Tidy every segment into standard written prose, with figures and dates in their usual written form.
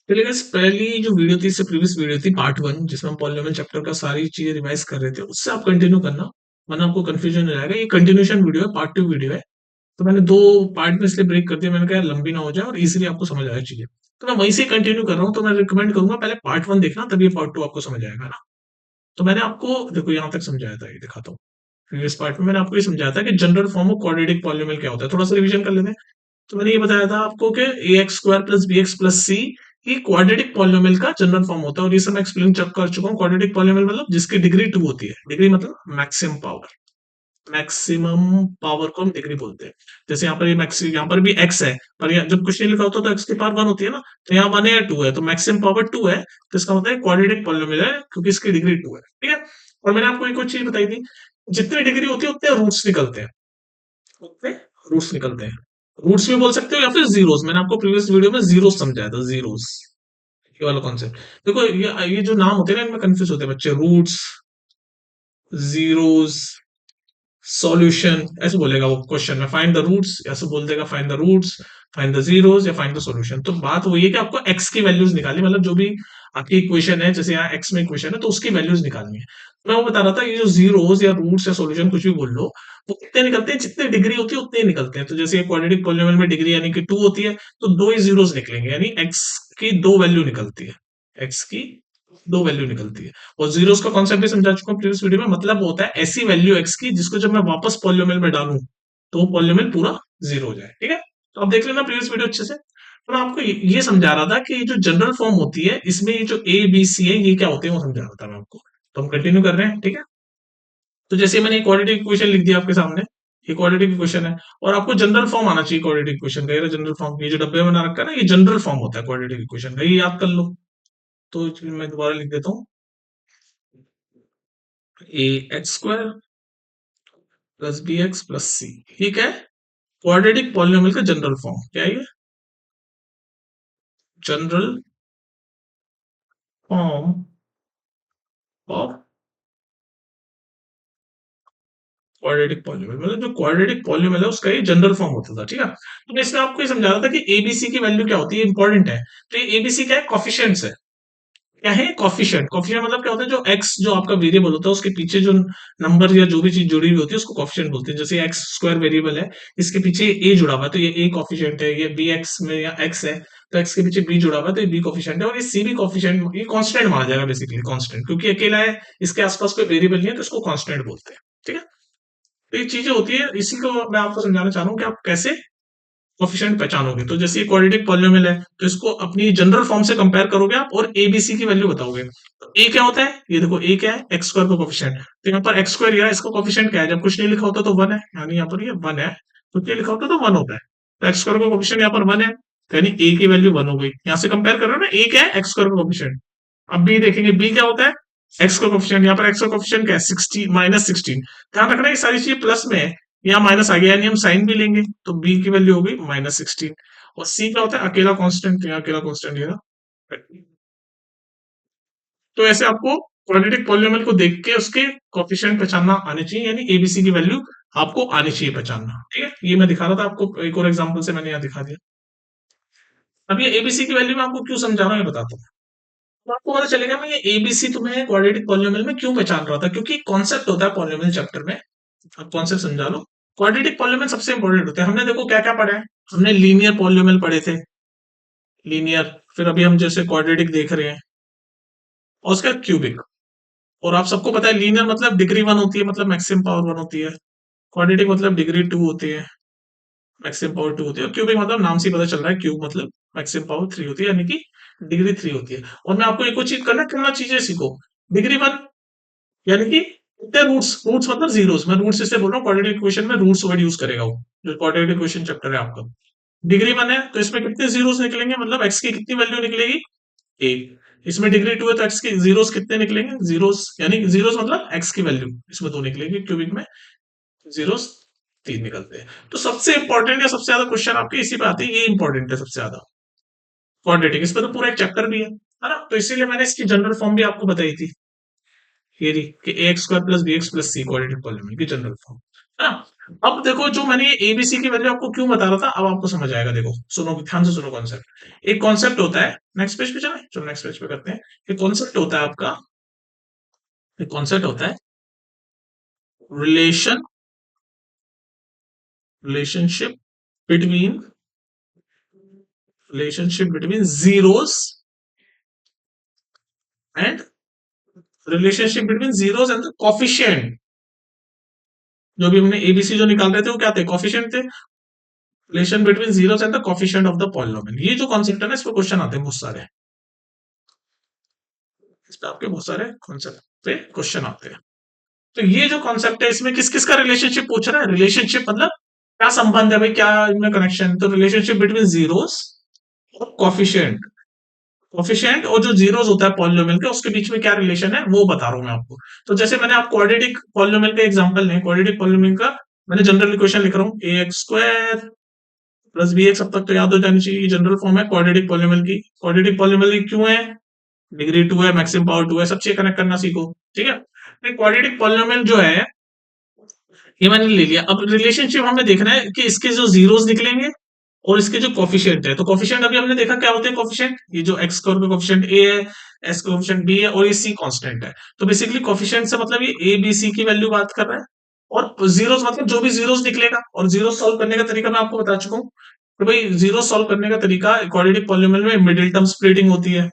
चलिए गाइस, पहली जो वीडियो थी इससे प्रीवियस वीडियो थी पार्ट वन, जिसमें हम पॉलिनोमियल चैप्टर का सारी चीजें रिवाइज कर रहे थे। उससे आप कंटिन्यू करना, वरना आपको कंफ्यूजन हो जाएगा। ये कंटिन्यूशन वीडियो है, पार्ट टू वीडियो है। तो मैंने दो पार्ट में इसलिए ब्रेक कर दिया, मैंने कहा यार लंबी ना हो जाए और इजीली आपको समझ आए चीजें। तो मैं वहीं से कंटिन्यू कर रहा हूँ। तो मैं रिकमेंड करूंगा पहले पार्ट वन देखना, तभी पार्ट टू आपको समझ आएगा ना। तो मैंने आपको देखो यहाँ तक समझाया था, ये दिखाता हूँ। प्रीवियस पार्ट में मैंने आपको ये समझाया था कि general form of quadratic polynomial क्या होता है। थोड़ा सा रिवीजन कर लेते हैं। तो मैंने ये बताया था आपको कि a x square plus b x plus c ये क्वाड्रेटिक पॉलिनोमियल का जनरल फॉर्म होता है। और ये सब मैं एक्सप्लेन कर चुका हूँ। क्वाड्रेटिक पॉलिनोमियल मतलब जिसकी डिग्री टू होती है। डिग्री मतलब मैक्सिमम पावर। मैक्सिमम पावर को हम डिग्री बोलते हैं। जैसे यहाँ पर ये मैक्सिम, यहाँ पर भी एक्स है, पर यहाँ जब कुछ नहीं लिखा होता तो एक्स की पावर वन होती है ना। तो यहाँ वन है या टू है, तो मैक्सिमम पावर टू है। तो इसका मतलब क्वाड्रेटिक पॉलिनोमियल है, क्योंकि इसकी डिग्री टू है। ठीक है। और मैंने आपको एक और चीज बताई थी, जितनी डिग्री होती है उतने रूट्स निकलते हैं। उतने रूट्स निकलते हैं। रूट्स भी बोल सकते हो या फिर जीरोस। मैंने आपको प्रीवियस वीडियो में जीरोस समझाया था, जीरोस, ये वाला कॉन्सेप्ट। देखो ये जो नाम होते हैं ना, इनमें कंफ्यूज होते हैं बच्चे। रूट्स, जीरोस, सॉल्यूशन ऐसे बोलेगा वो क्वेश्चन में। फाइंड द रूट्स ऐसे बोल देगा, find the roots, find the zeros या फाइंड द सॉल्यूशन। तो बात वही है कि आपको एक्स की वैल्यूज निकालनी, मतलब जो भी आपकी इक्वेशन है, जैसे यहाँ एक्स में इक्वेशन है तो उसकी वैल्यूज निकालनी है। मैं वो बता रहा था, ये जो जीरोस या रूट्स या सॉल्यूशन कुछ भी बोल लो, वो कितने निकलते हैं, जितने डिग्री होती है उतने ही निकलते हैं। तो जैसे क्वाड्रेटिक पॉलिनोमियल में डिग्री यानी कि टू होती है, तो दो ही जीरोस निकलेंगे, यानी एक्स की दो वैल्यू निकलती है। एक्स की दो वैल्यू निकलती है। और जीरोस का कॉन्सेप्ट भी समझा चुका हूँ प्रीवियस वीडियो में। मतलब होता है ऐसी वैल्यू एक्स की जिसको जब मैं वापस पॉलिनोमियल में डालूं तो वो पॉलिनोमियल पूरा जीरो हो जाए। ठीक है। तो आप देख लेना प्रीवियस वीडियो अच्छे से। तो मैं आपको ये समझा रहा था कि ये जो जनरल फॉर्म होती है, इसमें ये जो ए बी सी है ये क्या होते हैं वो समझा रहा था मैं आपको। तो हम कंटिन्यू कर रहे हैं। ठीक है। तो जैसे मैंने क्वाड्रेटिक इक्वेशन लिख दिया आपके सामने, ये क्वाड्रेटिक इक्वेशन है। और आपको जनरल फॉर्म आना चाहिए क्वाड्रेटिक इक्वेशन का। ये जनरल फॉर्म, ये जो डब्बे में बना रखा है ना, ये जनरल फॉर्म होता है क्वाड्रेटिक इक्वेशन का, ये याद कर लो। तो मैं दोबारा लिख देता हूँ, a x square plus b x plus c. ठीक है। क्वाड्रेटिक पॉलिनोमियल का जनरल फॉर्म क्या है? ये general form of quadratic polynomial, मतलब जो क्वाड्रेटिक पॉलिनोमियल है उसका ये जनरल फॉर्म होता था। ठीक है। तो मैं इसमें आपको ये समझा रहा था कि एबीसी की वैल्यू क्या होती है, इंपॉर्टेंट है। तो ये एबीसी क्या है? कॉफिशिएंट्स है। क्या है? कॉफिशिएंट। कॉफिशिएंट मतलब क्या होता है? जो एक्स जो आपका वेरिएबल होता है उसके पीछे जो नंबर या जो भी चीज जुड़ी हुई होती है उसको कॉफिशिएंट बोलते हैं। जैसे एक्स स्क्वायर वेरिएबल है, इसके पीछे ए जुड़ा हुआ है तो ये ए कॉफिशिएंट है। ये बी एक्स में या एक्स है तो एक्स के पीछे बी जुड़ा हुआ है तो ये बी कॉफिशिएंट है। और ये सी भी कॉफिशिएंट, ये कांस्टेंट माना जाएगा बेसिकली, कांस्टेंट, क्योंकि अकेला है, इसके आसपास कोई वेरिएबल नहीं है तो इसको कांस्टेंट बोलते हैं। ठीक है। तो ये चीजें होती है, इसी को मैं आपको समझाना चाह रहा हूँ कि आप कैसे कोफिशिएंट पहचानोगे। तो जैसे ये क्वाड्रेटिक पॉलिनोमियल है तो इसको अपनी जनरल फॉर्म से कंपेयर करोगे आप और एबीसी की वैल्यू बताओगे। तो ए क्या होता है? ये देखो, ए क्या है? एक्स स्क्वायर का कोफिशिएंट। तो यहाँ पर एक्स स्क्वायर या इसका कोफिशिएंट क्या है? जब कुछ नहीं लिखा होता तो वन है, यानी यहाँ पर ये वन है। कुछ नहीं लिखा होता तो वन होता है। तो एक्स स्क्वायर का कोफिशिएंट यहाँ पर वन है, तो यानी ए की वैल्यू वन हो गई। यहाँ से कंपेयर कर रहे हो ना, ए क्या है? एक्स स्क्वायर का कोफिशिएंट। अब बी देखेंगे, बी क्या होता है? एक्स का कोफिशिएंट। यहाँ पर एक्स का कोफिशिएंट क्या है? 16 माइनस 16। ध्यान रखना ये सारी चीजें प्लस में है, यहाँ माइनस आ गया, यानी हम साइन भी लेंगे तो बी की वैल्यू हो गई माइनस 16। और सी क्या होता है? अकेला कांस्टेंट, यहाँ अकेला कांस्टेंट ये ना। तो ऐसे आपको क्वाड्रेटिक पॉलिनोमियल को देख के उसके कोफिशिएंट पहचानना आने चाहिए, यानी एबीसी की वैल्यू आपको आनी चाहिए पहचानना। ठीक है। ये मैं दिखा रहा था आपको, एक और एग्जांपल से मैंने यहाँ दिखा दिया। अब ये एबीसी की वैल्यू मैं आपको क्यों समझा रहा हूँ ये बताता हूँ। तो आपको पता चलेगा मैं ये एबीसी तुम्हें क्वाड्रेटिक पॉलिनोमियल में क्यों पहचान रहा था, क्योंकि कॉन्सेप्ट होता है पॉलिनोमियल चैप्टर में। अब कॉन्सेप्ट समझा लो। क्वाड्रेटिक पॉलिनोमियल सबसे इंपॉर्टेंट होता है। हमने देखो क्या क्या पढ़ा है। हमने लीनियर पॉलिनोमियल पढ़े थे, लीनियर। फिर अभी हम जैसे क्वाड्रेटिक देख रहे हैं, और उसका क्यूबिक। और आप सबको पता है लीनियर मतलब डिग्री वन होती है, मतलब मैक्सिमम पावर वन होती है। क्वाड्रेटिक मतलब डिग्री टू होती है, मैक्सिमम पावर टू होती है। और क्यूबिक मतलब नाम से ही पता चल रहा है, क्यूब मतलब मैक्सिमम पावर थ्री होती है, यानी कि डिग्री थ्री होती है। और मैं आपको एक और चीज करना चीजें सीखो। डिग्री वन यानी कि कितने रूट्स, रूट्स मतलब जीरोस। मैं रूट्स इससे बोल रहा हूँ, क्वाड्रेटिक इक्वेशन में रूट्स वर्ड यूज करेगा वो, जो क्वाड्रेटिक इक्वेशन चैप्टर है आपका। डिग्री वन है तो इसमें कितने जीरोस निकलेंगे, मतलब एक्स की कितनी वैल्यू निकलेगी? एक। इसमें डिग्री टू है तो एक्स की जीरोस कितने निकलेंगे? जीरोस, यानी जीरोस मतलब एक्स की वैल्यू इसमें दो निकलेगी। क्यूबिक में जीरोस तीन निकलते हैं। तो सबसे इंपॉर्टेंट या सबसे ज्यादा क्वेश्चन आपके इसी पे आते हैं, ये इंपॉर्टेंट है सबसे ज्यादा, क्वाड्रेटिक। इस पर तो पूरा एक चैप्टर भी है ना। तो इसीलिए मैंने इसकी जनरल फॉर्म भी आपको बताई थी, ये कि a x square plus b x plus c quadratic polynomial की जनरल फॉर्म। है ना। अब देखो जो मैंने एबीसी की वैल्यू आपको क्यों बता रहा था, अब आपको समझ आएगा। देखो सुनो, ध्यान से सुनो कॉन्सेप्ट। एक कॉन्सेप्ट होता है, नेक्स्ट पेज पे चले, चलो नेक्स्ट पेज पे करते हैं। एक कॉन्सेप्ट होता है आपका, एक कॉन्सेप्ट होता है relation, relationship between, relationship between zeros and, relationship between zeros and the coefficient. जो भी हमने एबीसी जो निकाल रहे थे वो क्या थे, कोफिशिएंट थे। Relation between zeros and the coefficient of the polynomial, ये जो कॉन्सेप्ट है ना, इस पर क्वेश्चन आते हैं बहुत सारे, इस पे आपके बहुत सारे कॉन्सेप्ट पे क्वेश्चन आते हैं। तो ये जो कॉन्सेप्ट है इसमें किस किस का रिलेशनशिप पूछ रहा है, रिलेशनशिप मतलब क्या संबंध है भाई, क्या इनमें कनेक्शन। तो रिलेशनशिप बिटवीन जीरोस और कोफिशिएंट, कोफिशिएंट और जो जीरोस होता है पॉलिनोमियल के, उसके बीच में क्या रिलेशन है वो बता रहा हूं मैं आपको। तो जैसे मैंने आप क्वाड्रेटिक पॉलिनोमियल का एग्जांपल लें, क्वाड्रेटिक पॉलिनोमियल का मैंने जनरल इक्वेशन लिख रहा हूँ, a x square plus b x, अब तक तो याद हो जानी चाहिए, जनरल फॉर्म है क्वाड्रेटिक पॉलिनोमियल की। क्वाड्रेटिक पॉलिनोमियल क्यों है, डिग्री 2 है, मैक्सिमम पावर 2 है, सब चीजें कनेक्ट करना सीखो, ठीक है। क्वाड्रेटिक पॉलिनोमियल जो है ये मैंने ले लिया। अब रिलेशनशिप हमें देखना है कि इसके जो जीरोस निकलेंगे और इसके जो कोफिशिएंट है। तो कोफिशिएंट अभी हमने देखा क्या होते हैं कोफिशिएंट, ये जो एक्स स्क्वायर का कोफिशिएंट ए है, एस का कोफिशिएंट बी है और ये सी कांस्टेंट है। तो बेसिकली कोफिशिएंट से मतलब ये ए बी सी की वैल्यू बात कर रहा है, और जीरोस मतलब जो भी जीरोस निकलेगा। और जीरो सॉल्व करने का तरीका मैं आपको बता चुका हूँ कि भाई जीरो सॉल्व करने का तरीका क्वाड्रेटिक पॉलिनोमियल में मिडिल टर्म स्प्लिटिंग होती है,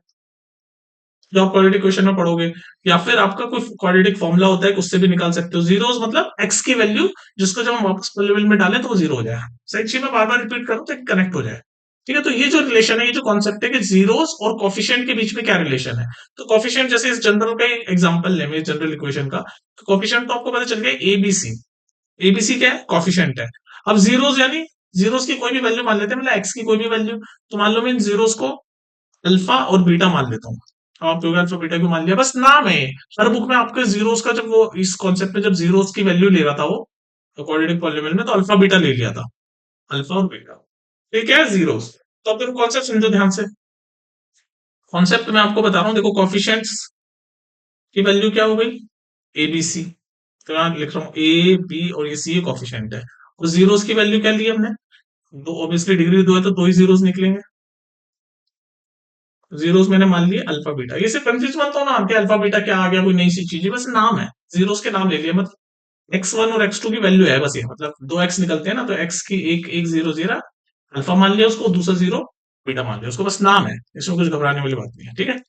जो आप क्वाड्रेटिक क्वेश्चन में पढ़ोगे, या फिर आपका कोई क्वाड्रेटिक फॉर्मूला होता है कि उससे भी निकाल सकते हो। जीरोस मतलब एक्स की वैल्यू जिसको जब हम वापस पॉलिनोमियल में डालें तो वो जीरो हो जाए। सही चीज मैं बार बार रिपीट करूं तो कनेक्ट हो जाए, ठीक है। तो ये जो रिलेशन है, ये जो कॉन्सेप्ट है कि जीरोस और कोफिशिएंट के बीच में क्या रिलेशन है। तो कोफिशिएंट जैसे इस जनरल का एग्जांपल ले, मेरे जनरल इक्वेशन का, तो कोफिशिएंट तो आपको पता चल गया एबीसी। एबीसी क्या है, कोफिशिएंट है। अब जीरोस यानी जीरोस की कोई भी वैल्यू मान लेते हैं, मतलब एक्स की कोई भी वैल्यू। तो मान लो मैं इन जीरोस को अल्फा और बीटा मान लेता हूँ। आप क्योंकि अल्फा बीटा क्यों मान लिया, बस नाम है। हर बुक में आपके जीरोस का, जब वो इस कॉन्सेप्ट में जब जीरोस की वैल्यू ले रहा था वो क्वाड्रेटिक पॉलिनोमियल में, तो अल्फा बीटा ले लिया था, अल्फा और बीटा। ठीक है जीरोस। तो अब देखो कॉन्सेप्ट समझो ध्यान से। कॉन्सेप्ट मैं आपको बता रहा हूँ, देखो कॉफिशिएंट्स की वैल्यू क्या हो गई, ए बी सी। तो यहाँ लिख रहा हूँ ए बी और ये सी कॉफिशिएंट है। और जीरोस की वैल्यू क्या ली हमने, दो, ऑब्वियसली डिग्री दो है तो दो ही जीरोस निकलेंगे। जीरोस मैंने मान लिए अल्फा बीटा, ये सिर्फ कंफ्यूज मत हो ना कि अल्फा बीटा क्या आ गया, कोई नई सी चीज है, बस नाम है। जीरोस के नाम ले लिया, मतलब एक्स वन और एक्स टू की वैल्यू है बस, ये मतलब दो एक्स निकलते हैं ना, तो एक्स की एक एक जीरो जीरो अल्फा मान लिया उसको, दूसरा जीरो बीटा मान लिया उसको, बस नाम है, इसमें कुछ घबराने वाली बात नहीं है, ठीक है।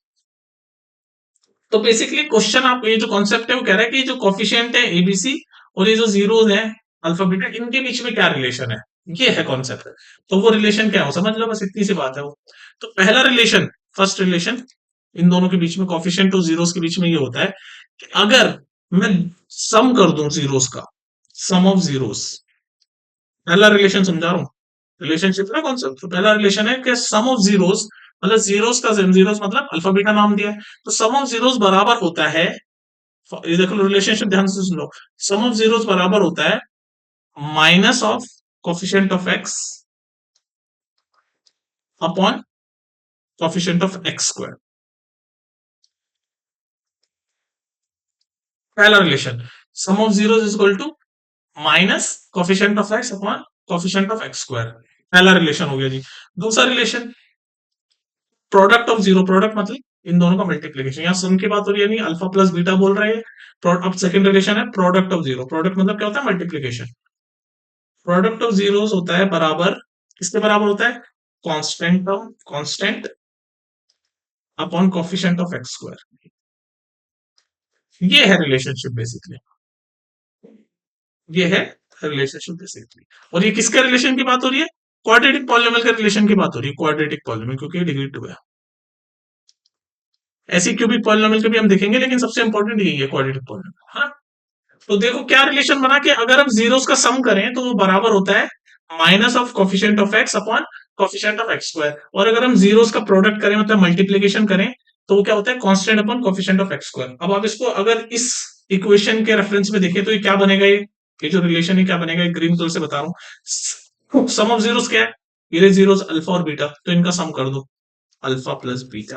तो बेसिकली क्वेश्चन, आप ये जो कॉन्सेप्ट है वो कह रहा है कि जो कॉफिशिएंट है एबीसी और ये जो जीरोस है अल्फा बीटा, इनके बीच में क्या रिलेशन है, ये है कॉन्सेप्ट। तो वो रिलेशन क्या हो समझ लो, बस इतनी सी बात है वो। तो पहला रिलेशन, फर्स्ट रिलेशन इन दोनों के बीच में, कॉफिशिएंट और जीरोस के बीच में, ये होता है कि अगर मैं सम कर दूं जीरोस का, सम ऑफ जीरोस, पहला रिलेशन समझा रहा हूं, रिलेशनशिप ना कॉन्सेप्ट। तो पहला रिलेशन है कि सम ऑफ जीरोस, मतलब जीरोस का सम, जीरोस मतलब अल्फा बीटा नाम दिया है, तो सम ऑफ जीरोस बराबर होता है, ये देखो रिलेशनशिप ध्यान से सुन लो, सम ऑफ जीरोस बराबर होता है minus of coefficient of x upon coefficient of x square. पहला relation, sum of zeros is equal to minus coefficient of x upon coefficient of x square. पहला रिलेशन हो गया जी। दूसरा relation, product of zero, product मतलब इन दोनों का मल्टीप्लीकेशन, यहाँ सम की बात हो रही है, नहीं अल्फा प्लस बीटा बोल रहे हैं। अब सेकंड रिलेशन है प्रोडक्ट ऑफ जीरो, प्रोडक्ट मतलब क्या होता है, मल्टीप्लीकेशन। प्रोडक्ट ऑफ जीरोस होता है बराबर, किसके बराबर होता है, constant of constant upon coefficient of x square. ये है रिलेशनशिप बेसिकली, ये है रिलेशनशिप बेसिकली। और ये किसके रिलेशन की बात हो रही है, क्वाड्रेटिक पॉलिनोमियल के रिलेशन की बात हो रही है, क्वाड्रेटिक पॉलिनोमियल, क्योंकि डिग्री 2 है। ऐसी क्यूबिक पॉलिनोमियल के भी हम देखेंगे, लेकिन सबसे इंपॉर्टेंट यही है क्वाड्रेटिक पॉलिनोमियल, हाँ। तो देखो क्या रिलेशन बना कि अगर हम जीरोस का सम करें तो वो बराबर होता है minus of coefficient of x upon coefficient of x square. और अगर हम जीरोस का प्रोडक्ट करें, मतलब मल्टीप्लीकेशन करें, तो वो क्या होता है, constant upon coefficient of x square. अब आप इसको अगर इस इक्वेशन के रेफरेंस में देखें तो ये क्या बनेगा, ये जो रिलेशन है क्या बनेगा, ग्रीन कलर से बता रहा हूँ। सम ऑफ जीरोस क्या है, ये जीरोस अल्फा और बीटा, तो इनका सम कर दो, अल्फा प्लस बीटा।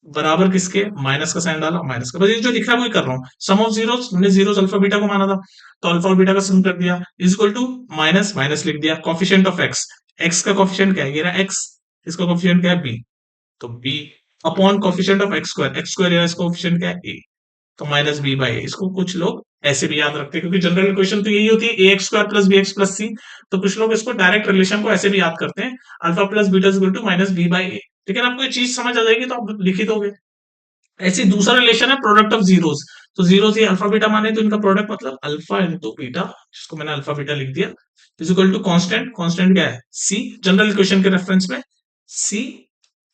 बराबर किसके, माइनस का साइन डाला, माइनस का, बस ये जो लिखा है वही कर रहा हूँ। सम ऑफ जीरोस, हमने जीरोस अल्फा बीटा को माना था, तो अल्फा और बीटा का सम कर दिया, is equal to minus minus लिख दिया, कॉफिशिएंट ऑफ एक्स, एक्स का कॉफिशिएंट क्या है, ये रहा एक्स, इसका कॉफिशिएंट क्या है बी, तो b upon coefficient of x square या इसका कॉफिशिएंट क्या है ए, तो माइनस बी बाई ए। इसको कुछ लोग ऐसे भी याद रखते हैं, क्योंकि जनरल इक्वेशन तो यही होती है a x square plus b x plus c, तो कुछ लोग इसको डायरेक्ट रिलेशन को ऐसे भी याद करते हैं, alpha plus beta is equal to minus b by a. लेकिन आपको ये चीज समझ आ जाएगी तो आप लिख ही दोगे। ऐसे ही दूसरा रिलेशन है प्रोडक्ट ऑफ जीरोस, तो जीरोस ये अल्फा बीटा माने तो इनका प्रोडक्ट मतलब अल्फा इंटू बीटा, जिसको मैंने अल्फा बीटा लिख दिया, is equal to constant, constant क्या है सी, जनरल इक्वेशन के रेफरेंस में c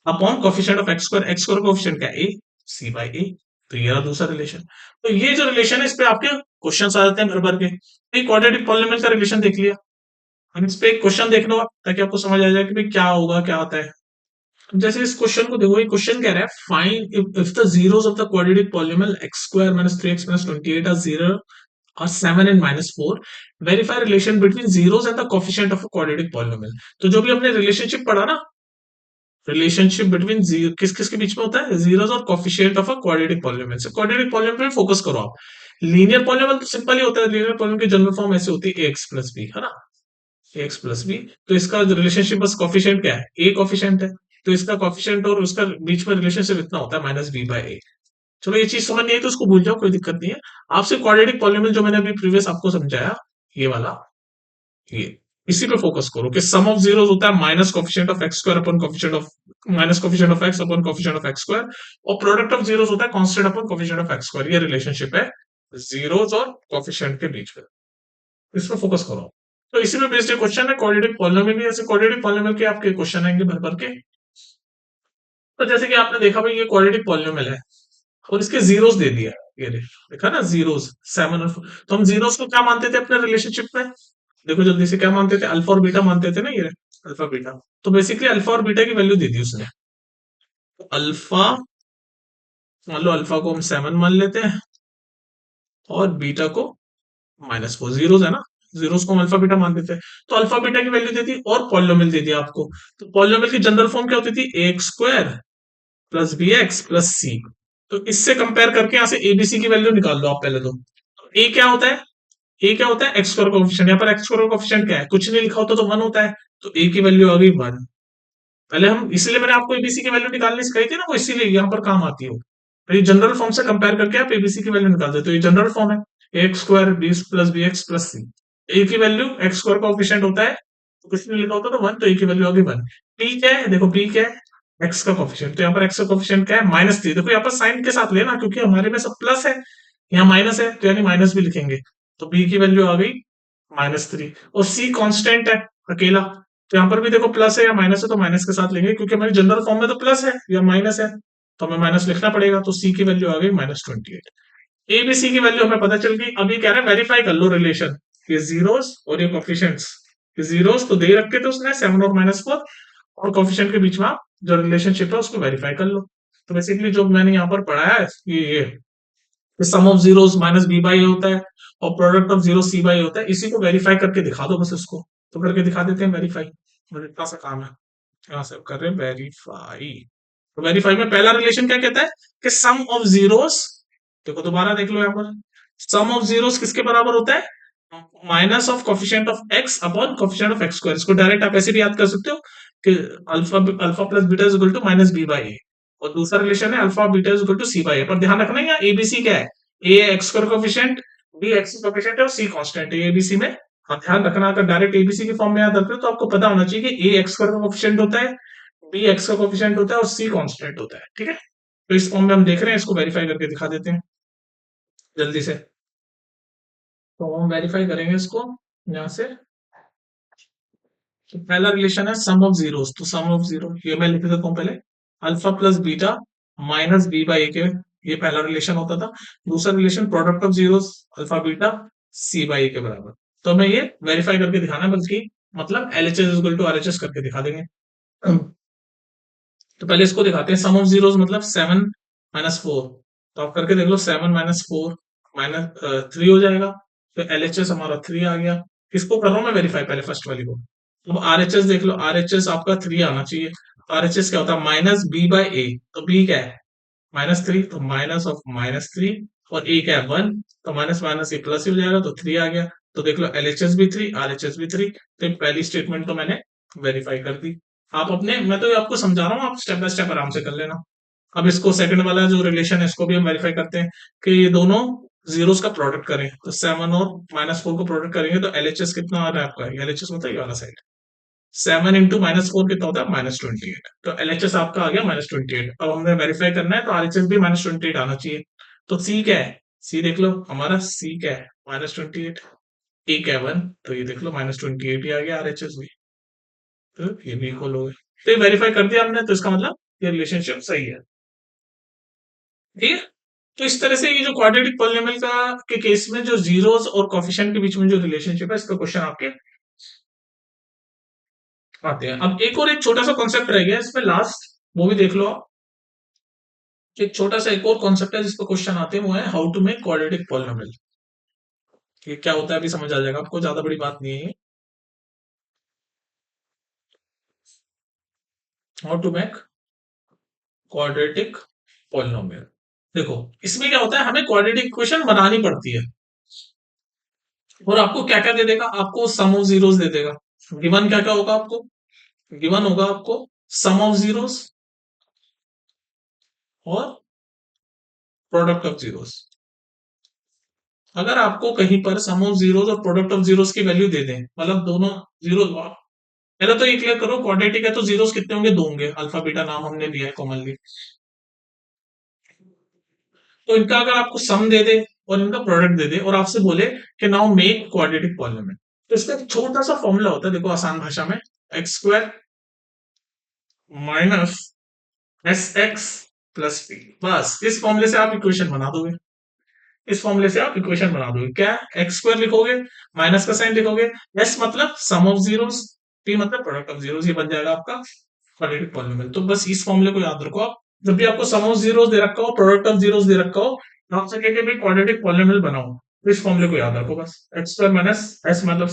upon coefficient of x square coefficient क्या है ए, सी बाई ए। तो ये रहा दूसरा रिलेशन। तो ये जो रिलेशन है इस पे आपके क्वेश्चन आ जाते हैं भर भर के। एक क्वाड्रेटिक पॉलिनोमियल का रिलेशन देख लिया, हम इस पे एक क्वेश्चन देख लो आप, ताकि आपको समझ आ जाए कि भाई क्या होगा क्या आता है। जैसे इस क्वेश्चन को देखो, ये क्वेश्चन कह रहा है find if the zeros of the quadratic polynomial x square minus 3x minus 28 are 0 और 7 and minus 4, verify relation between zeros and the coefficient of a quadratic polynomial. तो जो भी हमने रिलेशनशिप पढ़ा ना, रिलेशनशिप बिटवीन किस किस के बीच में होता है, जीरोस और coefficient of a quadratic polynomial. से क्वाड्रेटिक पॉलिनोमियल पे फोकस करो आप। लीनियर पॉलिनोमियल तो सिंपल ही होता है, लीनियर पॉलिनोमियल की जनरल फॉर्म ऐसे होती है एक्स प्लस बी, है ना, एक्स प्लस बी। तो इसका रिलेशनशिप बस कॉफिशिएंट क्या है, ए कॉफिशिएंट है, तो इसका कॉफिशिएंट और उसका बीच में रिलेशनशिप इतना होता है माइनस बी बाई ए। चलो ये चीज समझ नहीं आई तो उसको भूल जाओ, कोई दिक्कत नहीं है। आपसे क्वाड्रेटिक पॉलिनोमियल जो मैंने अभी प्रीवियस आपको समझाया, ये वाला, ये इसी पे फोकस करो कि सम ऑफ जीरोस होता है minus coefficient of x square upon coefficient of minus coefficient of x upon coefficient of x square, और प्रोडक्ट ऑफ जीरोस होता है constant upon coefficient of x square. ये रिलेशनशिप है जीरोस और कॉफिशिएंट के बीच में, इस पर फोकस करो। तो इसी में बेस्ड क्वेश्चन है क्वाड्रेटिक पॉलिनोमियल भी, ऐसे क्वाड्रेटिक पॉलिनोमियल के आपके क्वेश्चन आएंगे भर भर के। तो जैसे कि आपने देखा भाई ये क्वाड्रेटिक पॉलिनोमियल है और इसके जीरोस दे दिया, ये देखा ना जीरोस 7 और 4। तो हम जीरोस को क्या मानते थे अपने रिलेशनशिप में, देखो जल्दी से, क्या मानते थे, अल्फा और बीटा मानते थे ना, ये अल्फा बीटा। तो बेसिकली अल्फा और बीटा की वैल्यू दे दी उसने, तो अल्फा, मान लो अल्फा को हम 7 मान लेते हैं और बीटा को -4, जीरोस है ना, जीरोस को हम अल्फा बीटा मान देते हैं। तो अल्फा बीटा की वैल्यू दे दी और पॉलिनोमियल दे दिया आपको। तो पॉलिनोमियल की जनरल फॉर्म क्या होती थी, a x square plus b x plus c. तो इससे कंपेयर करके यहाँ से एबीसी की वैल्यू निकाल लो आप पहले तो। ए क्या होता है, ए क्या होता है एक्स स्क्वायर कोएफिशिएंट, यहाँ पर एक्स स्क्वायर कोएफिशिएंट क्या है, कुछ नहीं लिखा होता तो 1 होता है, तो ए की वैल्यू आ गई 1। पहले हम, इसलिए मैंने आपको एबीसी की वैल्यू निकालनी सिखाई थी ना, वो इसीलिए यहाँ पर काम आती है। तो ये जनरल फॉर्म से कंपेयर करके आप एबीसी की वैल्यू निकाल दे, तो ये जनरल फॉर्म है a x square b plus b x plus c. A की वैल्यू एक्स स्क्वायर कोएफिशिएंट होता है, तो कुछ नहीं लिखा होता तो 1, तो ए की वैल्यू आ गई 1। पी क्या है, देखो पी क्या है, एक्स का कोएफिशिएंट, तो यहाँ पर एक्स का कोएफिशिएंट क्या है -3। देखो यहाँ पर साइन के साथ लेना, क्योंकि हमारे में सब प्लस है, यहाँ माइनस है, तो यानी माइनस भी लिखेंगे। तो बी की वैल्यू आ गई -3, और सी कांस्टेंट है अकेला, तो यहाँ पर भी देखो प्लस है या माइनस है, तो माइनस के साथ लेंगे, क्योंकि हमारी जनरल फॉर्म में तो प्लस है या माइनस है, तो हमें माइनस लिखना पड़ेगा। तो सी की वैल्यू आ गई -28। ए बी सी की वैल्यू हमें पता चल गई। अभी कह रहे हैं वेरीफाई कर लो रिलेशन, ये जीरोस और ये कोफिशिएंट्स। ये जीरोस तो दे रखे थे उसने 7 और -4, और कोफिशिएंट के बीच में आप जो रिलेशनशिप है उसको वेरीफाई कर लो। तो बेसिकली जो मैंने यहाँ पर पढ़ाया है ये sum of zeros minus b by a होता है और product of zero c by होता है। इसी को वेरीफाई करके दिखा दो बस इसको, तो करके दिखा देते हैं वेरीफाई, बस इतना सा काम है। यहाँ से कर रहे हैं वेरीफाई। तो वेरीफाई में पहला रिलेशन क्या कहता है कि सम ऑफ जीरोस, देखो दोबारा देख लो यहाँ पर, सम ऑफ जीरोस किसके बराबर होता है, minus of coefficient of x upon coefficient of x square. इसको डायरेक्ट आप ऐसे भी याद कर सकते हो कि alpha alpha plus beta is equal to minus b by a, और दूसरा रिलेशन है alpha beta is equal to c by a. पर ध्यान रखना है एबीसी क्या है, a x square coefficient, b x coefficient है और सी कांस्टेंट है एबीसी में। आप ध्यान रखना, अगर डायरेक्ट एबीसी की फॉर्म में याद रखते हो तो आपको पता होना चाहिए कि ए एक्स स्क्वायर का कोफिशिएंट होता है, बी एक्स का कोफिशिएंट होता है और सी कांस्टेंट होता है, ठीक है। तो इस फॉर्म में हम देख रहे हैं, इसको वेरीफाई करके दिखा देते हैं जल्दी से। तो हम वेरीफाई करेंगे इसको यहाँ से। तो पहला रिलेशन है सम ऑफ जीरोस, तो सम ऑफ जीरो ये मैं लिख देता हूँ पहले, alpha plus beta minus b by a के, ये पहला रिलेशन होता था। दूसरा relation product of zeros alpha beta c by a के बराबर। तो हमें ये वेरीफाई करके दिखाना है, बल्कि मतलब LHS is equal to RHS करके दिखा देंगे। तो पहले इसको दिखाते हैं, सम ऑफ जीरोस मतलब 7 - 4, तो आप करके देख लो 7 - 4 -3 हो जाएगा, तो एलएचएस हमारा 3 आ गया। किसको कर रहा हूं मैं वेरीफाई, पहले फर्स्ट वाली को। अब आरएचएस देख लो, आरएचएस आपका 3 आना चाहिए। तो आरएचएस क्या होता है, माइनस बी बाई ए, तो बी क्या है -3 तो माइनस ऑफ -3 और ए क्या है 1 तो माइनस माइनस ये प्लस ही हो जाएगा तो 3 आ गया। तो देख लो एलएचएस भी 3 आरएचएस भी 3। तो ये पहली स्टेटमेंट तो मैंने वेरीफाई कर दी। आप अपने मैं तो ये आपको समझा रहा हूँ, आप स्टेप बाय स्टेप आराम से कर लेना। अब इसको सेकंड वाला जो रिलेशन है इसको भी हम वेरीफाई करते हैं कि ये दोनों जीरोस का प्रोडक्ट करें। तो 7 और -4 को प्रोडक्ट करेंगे तो एलएचएस कितना आ रहा है आपका, एलएचएस मतलब ये वाला साइड 7 इंटू -4 कितना होता है -28। तो एलएचएस आपका आ गया -28। अब हमने वेरीफाई करना है तो आरएचएस भी -28 आना चाहिए। तो सी क्या है, सी देख लो हमारा सी क्या है -28। ए क्या है 1 तो ये देख लो -28 ही आ गया आरएचएस भी। तो ये भी इक्वल हो गए। तो ये वेरीफाई कर दिया हमने तो इसका मतलब ये रिलेशनशिप सही है। ठीक है। तो इस तरह से ये जो क्वाड्रेटिक पॉलिनोमियल का के केस में जो जीरोस और कोफिशिएंट के बीच में जो रिलेशनशिप है इसका क्वेश्चन आपके आते हैं। अब एक और एक छोटा सा कॉन्सेप्ट रह गया इसमें लास्ट, वो भी देख लो आप। एक छोटा सा एक और कॉन्सेप्ट है जिस पर क्वेश्चन आते हैं वो है how to make quadratic polynomial. ये क्या होता है अभी समझ आ जाएगा आपको, ज्यादा बड़ी बात नहीं है। How to make quadratic polynomial. देखो इसमें क्या होता है, हमें क्वाड्रेटिक इक्वेशन बनानी पड़ती है और आपको क्या क्या दे देगा, आपको सम ऑफ जीरोस दे देगा। गिवन क्या क्या होगा आपको, गिवन होगा आपको सम ऑफ जीरोस और प्रोडक्ट ऑफ जीरोस। अगर आपको कहीं पर सम ऑफ जीरोस और प्रोडक्ट ऑफ जीरोस की वैल्यू दे दें, मतलब दोनों जीरो, पहले तो ये क्लियर करो क्वाड्रेटिक है तो जीरोस कितने होंगे, दो होंगे, अल्फा बीटा नाम हमने दिया है कॉमनली। तो इनका अगर आपको सम दे दे और इनका प्रोडक्ट दे दे और आपसे बोले कि नाउ मेक क्वाड्रेटिक पॉलिनोमियल, तो इसका एक छोटा सा फॉर्मूला होता है, देखो आसान भाषा में, x square minus S x plus P. बस इस फॉर्मूले से आप इक्वेशन बना दोगे। इस फॉर्मूले से आप इक्वेशन बना दोगे, क्या एक्स स्क्वायर लिखोगे, माइनस का साइन लिखोगे, एस मतलब सम ऑफ जीरोस, पी मतलब प्रोडक्ट ऑफ जीरोस, ये बन जाएगा आपका क्वाड्रेटिक पॉलिनोमियल। तो बस इस फॉर्मूले को याद रखो आप, जब भी आपको सम ऑफ जीरोस दे रखा हो, प्रोडक्ट ऑफ जीरोस दे रखा हो, तो आपसे कहेंगे भाई क्वाड्रेटिक पॉलिनोमियल बनाओ, तो इस फॉर्मूले को याद रखो बस, एक्स स्क्वायर माइनस एस मतलब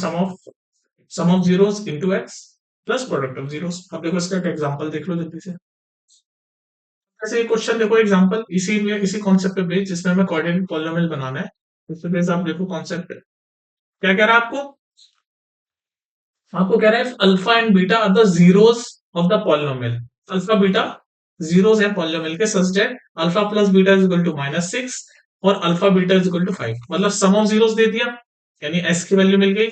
sum of zeros into x plus product of zeros. अब देखो इसका एक एग्जांपल देख लो जल्दी से। ऐसे एक क्वेश्चन देखो एग्जांपल इसी में इसी कॉन्सेप्ट पे बेस्ड जिसमें हमें कोऑर्डिनेट पॉलिनोमियल बनाना है, इस पे बेस्ड आप देखो कॉन्सेप्ट क्या कह रहा है आपको। आपको कह रहा है alpha and beta are the zeros of the polynomial. Alpha beta zeros है पॉलिनोमियल के, such that alpha plus beta is equal to -6 और alpha beta is equal to 5। मतलब सम ऑफ जीरोस दे दिया, यानी एस की वैल्यू मिल गई,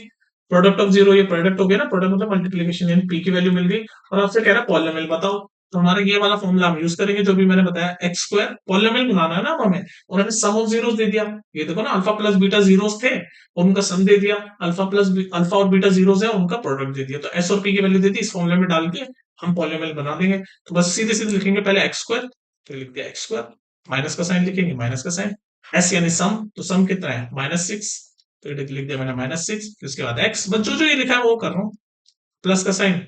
product of zero ये product हो गया ना, प्रोडक्ट मतलब मल्टीप्लीकेशन, यानी पी की वैल्यू मिल गई, और आपसे कह रहा है पॉलिनोमियल बताओ। तो हमारा ये वाला फॉर्मूला हम यूज करेंगे जो भी मैंने बताया, एक्स स्क्वायर पॉलिनोमियल बनाना है ना हमें, और हमें सम ऑफ जीरोस दे दिया। ये देखो ना अल्फा प्लस बीटा जीरोस थे और उनका सम दे दिया, अल्फा और बीटा जीरोस है उनका प्रोडक्ट दे दिया, तो एस और पी की वैल्यू दे दी, इस फॉर्मूले में डाल के हम पॉलिनोमियल बना देंगे। तो बस सीधे सीधे लिखेंगे पहले एक्स स्क्वायर, तो लिख दिया एक्स स्क्वायर, माइनस का साइन लिखेंगे माइनस का साइन, एस यानी सम, तो सम कितना है -6, तो ये लिख दिया मैंने -6, फिर उसके बाद एक्स, बस जो जो ये लिखा है वो कर रहा हूँ, प्लस का साइन,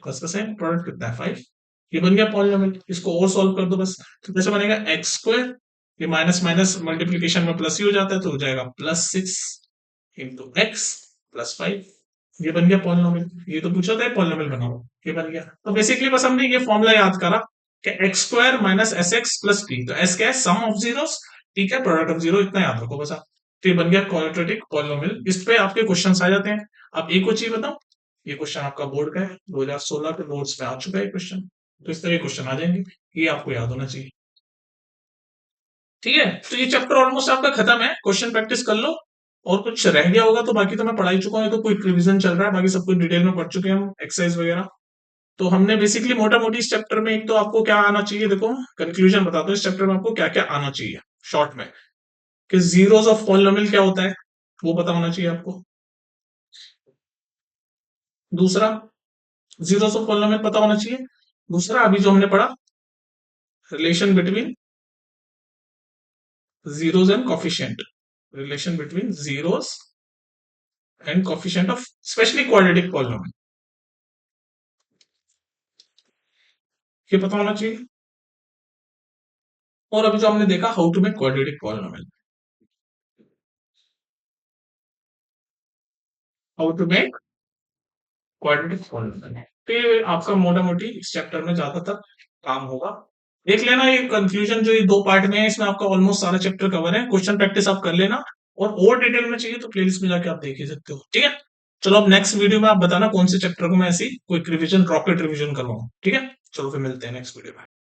प्रोडक्ट कितना है 5। ये बन गया पॉलिनोमियल, इसको और सॉल्व कर दो बस। तो कैसे बनेगा, एक्स स्क्वायर, ये माइनस माइनस मल्टीप्लीकेशन में प्लस ही हो जाता है तो हो जाएगा +6 इंटू एक्स प्लस 5। ये बन गया पॉलिनोमियल, ये तो पूछा था पॉलिनोमियल बनाओ, ये बन गया। तो बेसिकली बस हमने ये फॉर्मूला याद करा कि x square minus S x plus P, तो एस क्या है सम ऑफ जीरोस, पी क्या प्रोडक्ट ऑफ जीरो, इतना याद रखो बस आप। तो ये बन गया क्वाड्रेटिक पॉलिनोमियल, इस पे आपके क्वेश्चन आ जाते हैं। अब एक और चीज बताओ, ये क्वेश्चन आपका बोर्ड का है, 2016 के बोर्ड्स में आ चुका है क्वेश्चन, तो इस तरह के क्वेश्चन आ जाएंगे, ये आपको याद होना चाहिए। ठीक है, तो ये चैप्टर ऑलमोस्ट आपका खत्म है, क्वेश्चन प्रैक्टिस कर लो। और कुछ रह गया होगा तो बाकी तो मैं पढ़ा ही चुका हूँ, ये तो कोई रिवीजन चल रहा है, बाकी सब कुछ डिटेल में पढ़ चुके हैं हम, एक्सरसाइज वगैरह। तो हमने बेसिकली मोटा मोटी इस चैप्टर में एक तो आपको क्या आना चाहिए, देखो कंक्लूजन बताता हूँ इस चैप्टर में आपको क्या क्या आना चाहिए शॉर्ट में, कि जीरोस ऑफ पॉलिनोमियल क्या होता है वो पता होना चाहिए आपको। दूसरा, जीरोस ऑफ पॉलिनोमियल पता होना चाहिए। दूसरा अभी जो हमने पढ़ा, relation between zeros and coefficient, relation between zeros and coefficient of especially quadratic polynomial, ये पता होना चाहिए। और अभी जो हमने देखा how to make quadratic polynomial, how to make quadratic polynomial, तो ये आपका मोटा मोटी इस चैप्टर में ज्यादातर काम होगा। देख लेना ये कंक्लूजन जो ये 2 पार्ट में है, इसमें आपका ऑलमोस्ट सारा चैप्टर कवर है। क्वेश्चन प्रैक्टिस आप कर लेना, और डिटेल में चाहिए तो प्लेलिस्ट में जाके आप देख ही सकते हो, ठीक है? चलो अब नेक्स्ट वीडियो में आप बताना कौन से चैप्टर को मैं ऐसी क्विक रिवीजन, रॉकेट रिवीजन करवाऊँ, ठीक है? चलो फिर मिलते हैं नेक्स्ट वीडियो में।